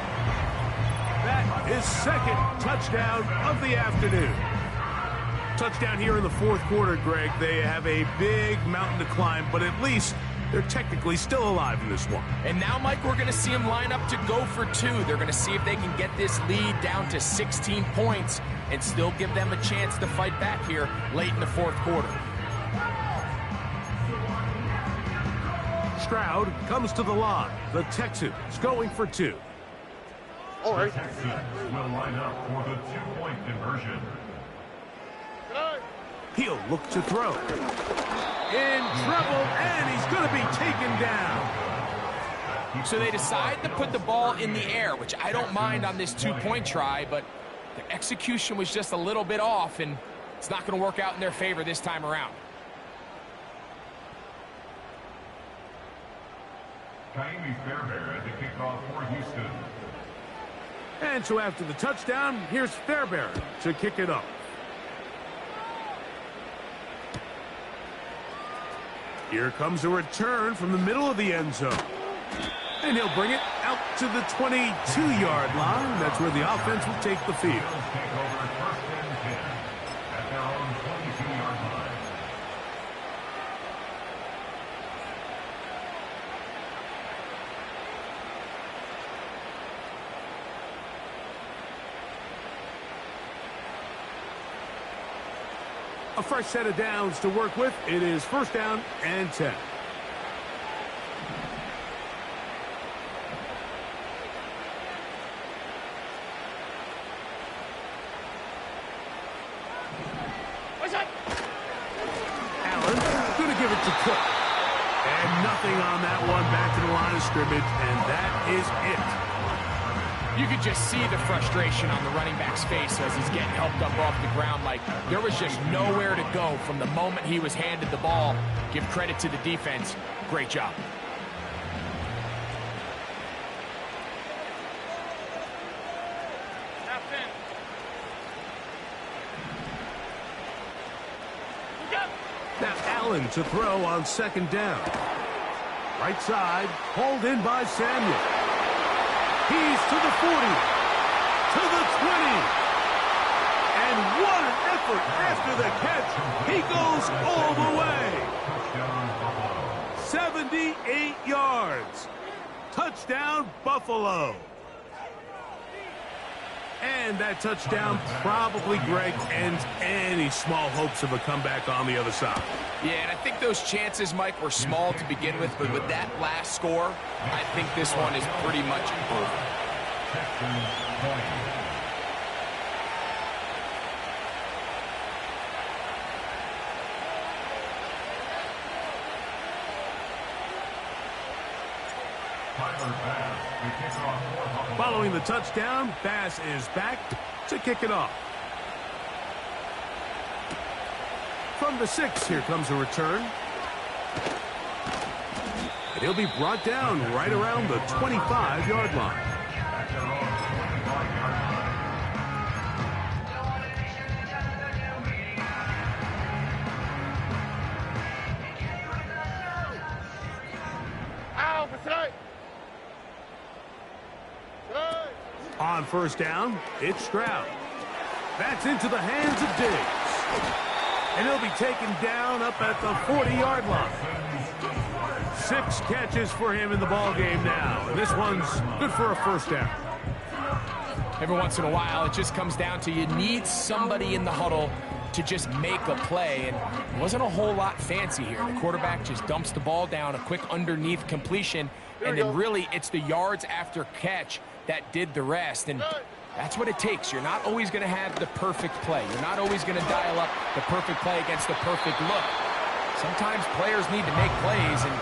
Speaker 2: That is 2nd touchdown of the afternoon. Touchdown here in the 4th quarter, Greg. They have a big mountain to climb, but at least They're technically still alive in this one.
Speaker 3: And now, Mike, we're going to see them line up to go for two. They're going to see if they can get this lead down to 16 points and still give them a chance to fight back here late in the fourth quarter.
Speaker 2: Stroud comes to the line. The Texans going for two.
Speaker 4: All right.
Speaker 5: The Texans will line up for the two-point conversion.
Speaker 2: He'll look to throw. In trouble, and he's going to be taken down.
Speaker 3: So they decide to put the ball in the air, which I don't mind on this two-point try, but the execution was just a little bit off, and it's not going to work out in their favor this time around.
Speaker 5: Fairbairn at the kickoff for Houston.
Speaker 2: And so after the touchdown, here's Fairbairn to kick it off. Here comes a return from the middle of the end zone. And he'll bring it out to the 22-yard line. That's where the offense will take the field.
Speaker 5: Take over first and 10 at their own 22-yard line.
Speaker 2: A fresh set of downs to work with. It is first down and 10. Allen going to give it to Cook. And nothing on that one, back to the line of scrimmage, and that is it.
Speaker 3: You could just see the frustration on the running back's face as he's getting helped up off the ground. Like, there was just nowhere to go from the moment he was handed the ball. Give credit to the defense. Great job.
Speaker 2: Now Allen to throw on second down. Right side, hauled in by Samuel. He's to the 40, to the 20. And what an effort after the catch. He goes all the way. 78 yards. Touchdown, Buffalo. And that touchdown probably, Greg, ends any small hopes of a comeback on the other side.
Speaker 3: Yeah, and I think those chances, Mike, were small to begin with, but with that last score, I think this one is pretty much over.
Speaker 2: Following the touchdown, Bass is back to kick it off. From the 6, here comes a return. And he'll be brought down right around the 25-yard line. On first down, it's Stroud. That's into the hands of Diggs. And he'll be taken down up at the 40-yard line. 6 catches for him in the ballgame now. And this one's good for a first down.
Speaker 3: Every once in a while, it just comes down to you need somebody in the huddle to just make a play. And it wasn't a whole lot fancy here. The quarterback just dumps the ball down, a quick underneath completion. And then really, it's the yards after catch that did the rest. And that's what it takes. You're not always going to have the perfect play. You're not always going to dial up the perfect play against the perfect look. Sometimes players need to make plays, and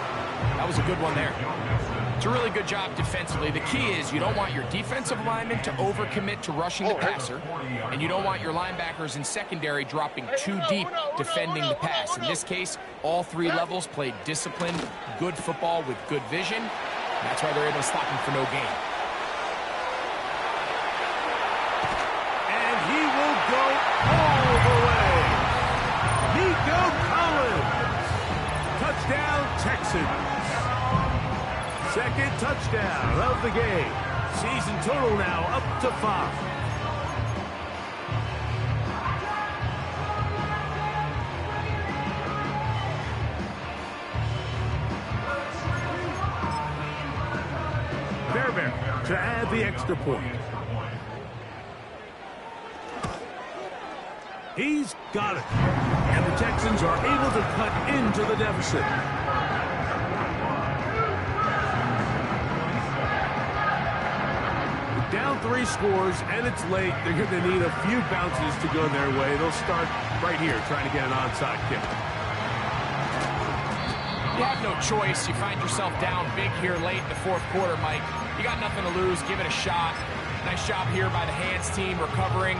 Speaker 3: that was a good one there. It's a really good job defensively. The key is you don't want your defensive linemen to overcommit to rushing the passer, and you don't want your linebackers in secondary dropping too deep defending the pass. In this case, all 3 levels played disciplined, good football with good vision. That's why they're able to stop him for no gain.
Speaker 2: And he will go all the way. Nico Collins. Touchdown, Texans. Second touchdown of the game. Season total now up to 5. to add the extra point. He's got it. And the Texans are able to cut into the deficit. Down 3 scores, and it's late. They're going to need a few bounces to go their way. They'll start right here trying to get an onside kick.
Speaker 3: You have no choice. You find yourself down big here late in the fourth quarter, Mike. You got nothing to lose. Give it a shot. Nice job here by the hands team recovering.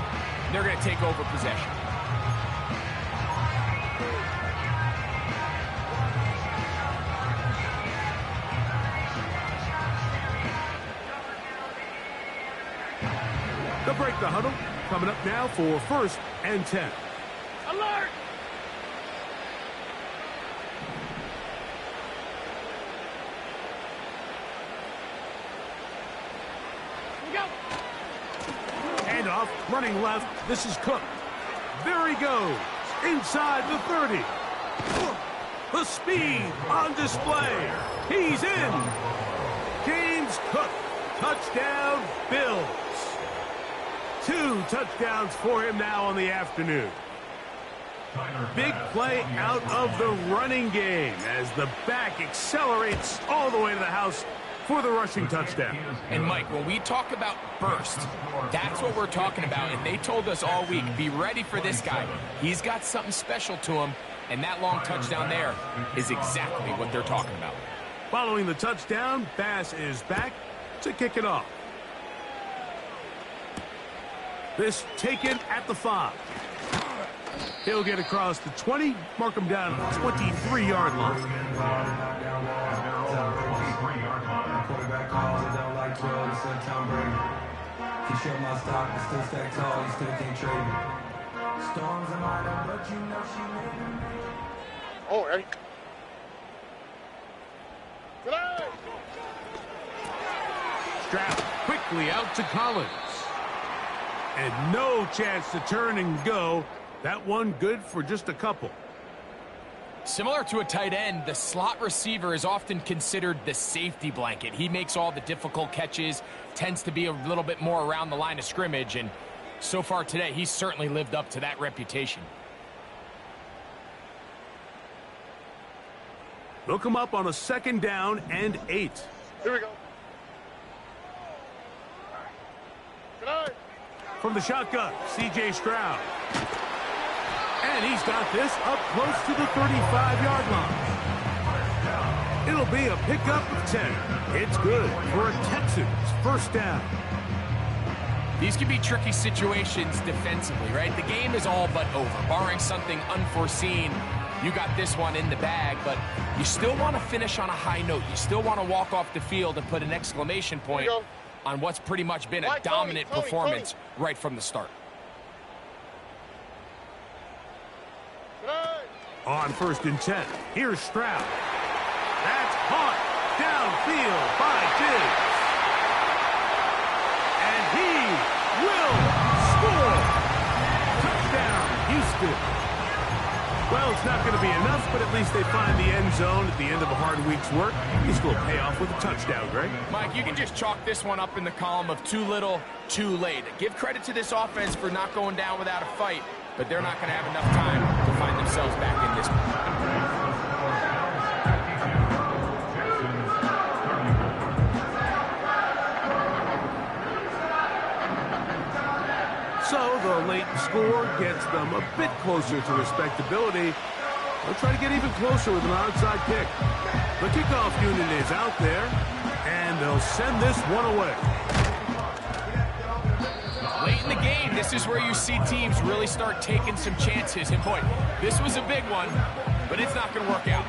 Speaker 3: They're going to take over possession.
Speaker 2: They'll break the huddle. Coming up now for 1st and 10.
Speaker 4: Alert!
Speaker 2: Handoff, running left. This is Cook. There he goes. Inside the 30. The speed on display. He's in. James Cook. Touchdown, Bills. 2 touchdowns for him now on the afternoon. Big play out of the running game as the back accelerates all the way to the house for the rushing touchdown.
Speaker 3: And, Mike, when we talk about burst, that's what we're talking about. And they told us all week, be ready for this guy. He's got something special to him, and that long touchdown there is exactly what they're talking about.
Speaker 2: Following the touchdown, Bass is back to kick it off. This taken at the 5. He'll get across the 20, mark him down at the 23-yard line.
Speaker 6: Quarterback calls it down like 12, it's like Tom Brady. Can show my stock, but still stack tall, you still can't trade me. Storms in my life, but you know she made me.
Speaker 4: Oh, ready? Tonight!
Speaker 2: Strap quickly out to Collins. And no chance to turn and go. That one good for just a couple.
Speaker 3: Similar to a tight end, the slot receiver is often considered the safety blanket. He makes all the difficult catches, tends to be a little bit more around the line of scrimmage, and so far today, he's certainly lived up to that reputation.
Speaker 2: They'll come up on a 2nd down and 8.
Speaker 4: Here we go. Tonight!
Speaker 2: From the shotgun, C.J. Stroud. And he's got this up close to the 35-yard line. It'll be a pickup of 10. It's good for a Texans 1st down.
Speaker 3: These can be tricky situations defensively, right? The game is all but over. Barring something unforeseen, you got this one in the bag, but you still want to finish on a high note. You still want to walk off the field and put an exclamation point on what's pretty much been a dominant performance right from the start.
Speaker 2: On 1st and 10, here's Stroud. That's caught downfield by Diggs. And he will score. Touchdown, Houston. Well, it's not going to be enough, but at least they find the end zone at the end of a hard week's work. This will pay off with a touchdown, Greg.
Speaker 3: Mike, you can just chalk this one up in the column of too little, too late. Give credit to this offense for not going down without a fight, but they're not going to have enough time to find themselves back in this one.
Speaker 2: So the late score gets them a bit closer to respectability. They'll try to get even closer with an onside kick. The kickoff unit is out there, and they'll send this one away.
Speaker 3: Late in the game, this is where you see teams really start taking some chances. And boy, this was a big one, but it's not going to work out.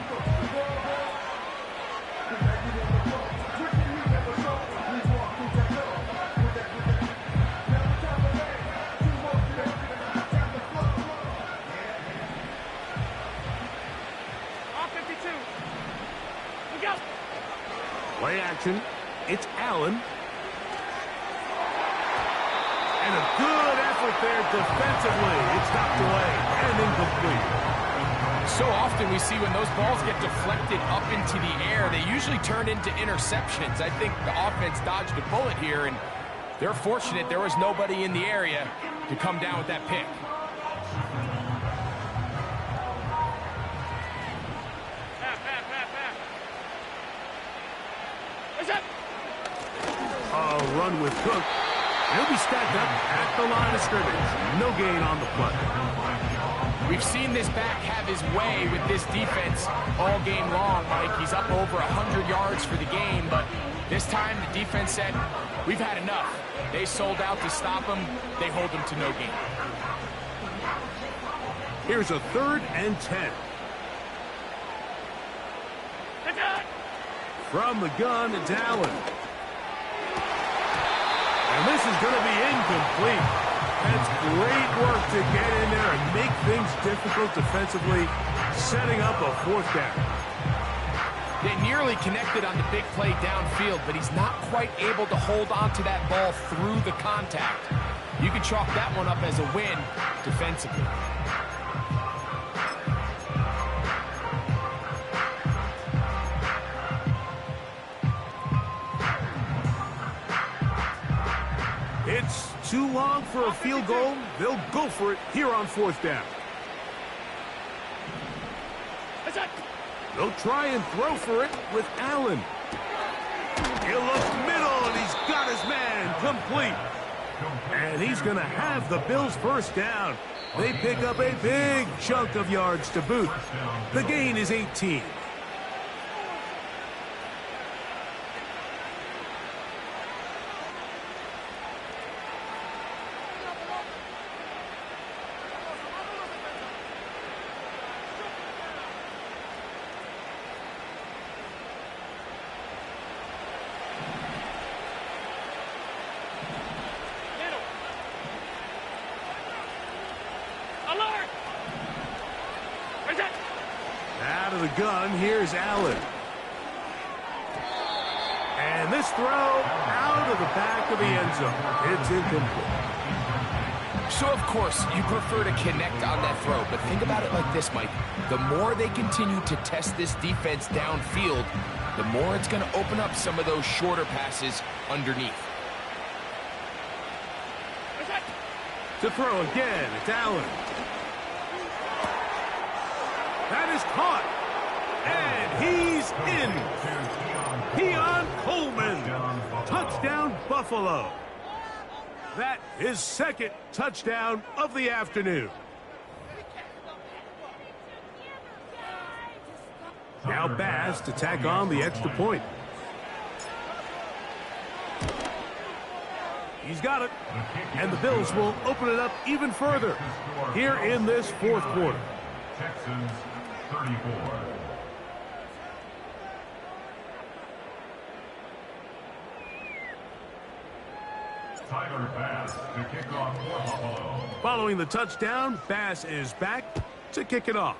Speaker 2: Play action. It's Allen. And a good effort there defensively. It's knocked away and incomplete.
Speaker 3: So often we see when those balls get deflected up into the air, they usually turn into interceptions. I think the offense dodged a bullet here, and they're fortunate there was nobody in the area to come down with that pick.
Speaker 2: Run with Cook. He'll be stacked up at the line of scrimmage. No gain on the play.
Speaker 3: We've seen this back have his way with this defense all game long, Mike. He's up over 100 yards for the game, but this time the defense said, we've had enough. They sold out to stop him. They hold him to no gain.
Speaker 2: Here's a 3rd and 10. From the gun, it's Allen. And this is going to be incomplete. That's great work to get in there and make things difficult defensively, setting up a 4th down.
Speaker 3: They nearly connected on the big play downfield, but he's not quite able to hold on to that ball through the contact. You can chalk that one up as a win defensively.
Speaker 2: It's too long for a field goal. They'll go for it here on 4th down. They'll try and throw for it with Allen. He'll look middle, and he's got his man complete. And he's going to have the Bills' 1st down. They pick up a big chunk of yards to boot. The gain is 18. Out of the gun, here's Allen. And this throw out of the back of the end zone. It's incomplete.
Speaker 3: So, of course, you prefer to connect on that throw, but think about it like this, Mike. The more they continue to test this defense downfield, the more it's going to open up some of those shorter passes underneath.
Speaker 2: To throw again, it's Allen. That is caught. And he's in. Keon Coleman. Touchdown, Buffalo. That is 2nd touchdown of the afternoon. Now Bass to tack on the extra point. He's got it. And the Bills will open it up even further here in this 4th quarter.
Speaker 5: Texans 34. Tyler Bass to kick off for Buffalo.
Speaker 2: Following the touchdown, Bass is back to kick it off.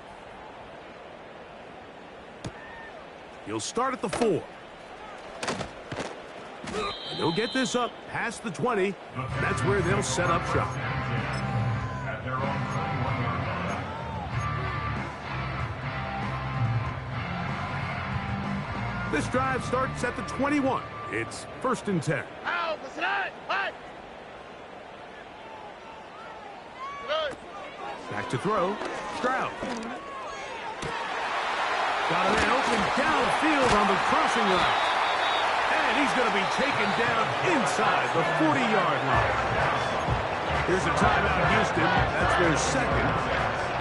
Speaker 2: He'll start at the 4. And he'll get this up past the 20. That's where they'll set up shop.
Speaker 5: At their own 21-yard line.
Speaker 2: This drive starts at the 21. It's 1st and 10. Back to throw. Stroud. Got a man open downfield on the crossing route. And he's going to be taken down inside the 40-yard line. Here's a timeout, Houston. That's their 2nd.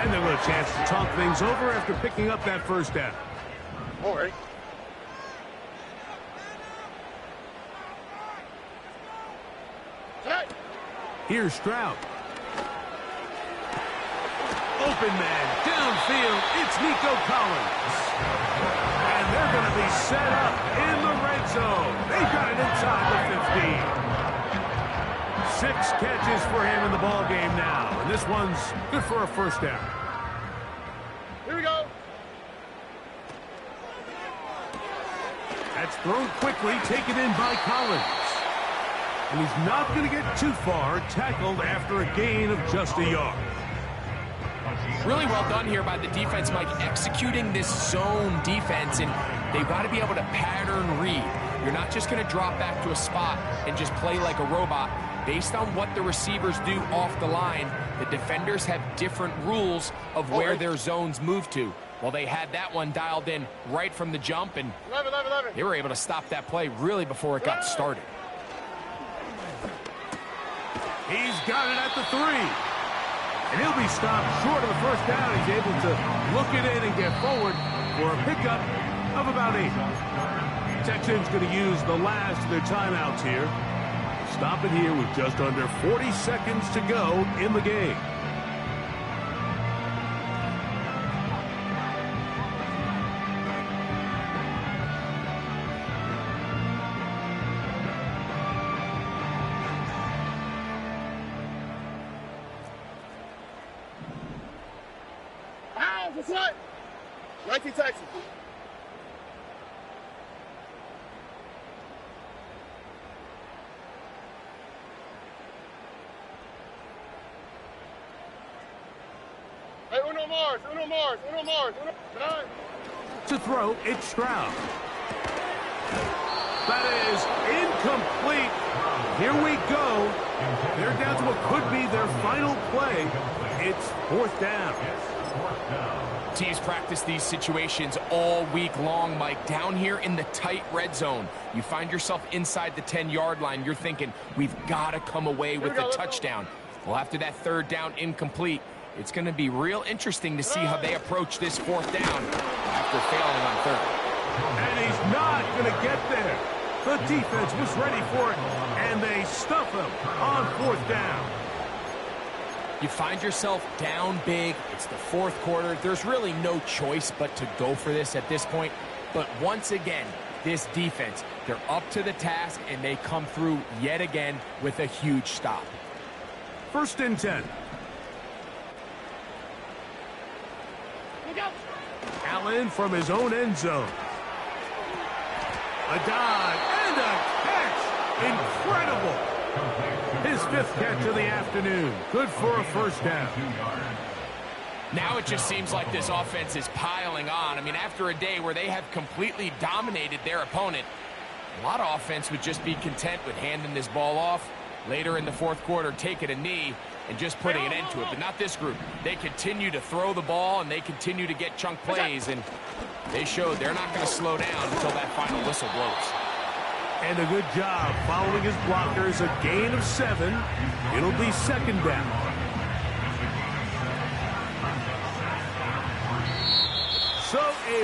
Speaker 2: And they'll get a chance to talk things over after picking up that 1st down.
Speaker 4: All right.
Speaker 2: Here's Stroud. Open man, downfield, it's Nico Collins. And they're going to be set up in the red zone. They've got it inside the 15. 6 catches for him in the ball game now. And this one's good for a 1st down.
Speaker 4: Here we go.
Speaker 2: That's thrown quickly, taken in by Collins. And he's not going to get too far, tackled after a gain of just a yard.
Speaker 3: Really well done here by the defense, Mike, executing this zone defense, and they've got to be able to pattern read. You're not just going to drop back to a spot and just play like a robot. Based on what the receivers do off the line, the defenders have different rules of where their zones move to. Well, they had that one dialed in right from the jump, and they were able to stop that play really before it got started.
Speaker 2: He's got it at the 3. And he'll be stopped short of the first down. He's able to look it in and get forward for a pickup of about 8. Texans going to use the last of their timeouts here. Stop it here with just under 40 seconds to go in the game.
Speaker 4: What's what? 19 Texans. Hey, uno Mars.
Speaker 2: To throw, it's Stroud. That is incomplete. Here we go. They're down to what could be their final play. It's 4th down.
Speaker 3: Teams practice these situations all week long, Mike. Down here in the tight red zone, you find yourself inside the 10-yard line. You're thinking, we've got to come away with a touchdown. Well, after that 3rd down incomplete, it's going to be real interesting to see how they approach this 4th down after failing on 3rd.
Speaker 2: And he's not going to get there. The defense was ready for it, and they stuff him on 4th down.
Speaker 3: You find yourself down big. It's the 4th quarter. There's really no choice but to go for this at this point. But once again, this defense, they're up to the task, and they come through yet again with a huge stop.
Speaker 2: 1st and 10. Allen from his own end zone. A dive and a catch. Incredible. His 5th catch of the afternoon. Good for a 1st down.
Speaker 3: Now it just seems like this offense is piling on. I mean, after a day where they have completely dominated their opponent, a lot of offense would just be content with handing this ball off. Later in the 4th quarter, taking a knee and just putting an end to it. But not this group. They continue to throw the ball, and they continue to get chunk plays, and they showed they're not going to slow down until that final whistle blows.
Speaker 2: And a good job following his blockers. A gain of 7. It'll be 2nd down. So a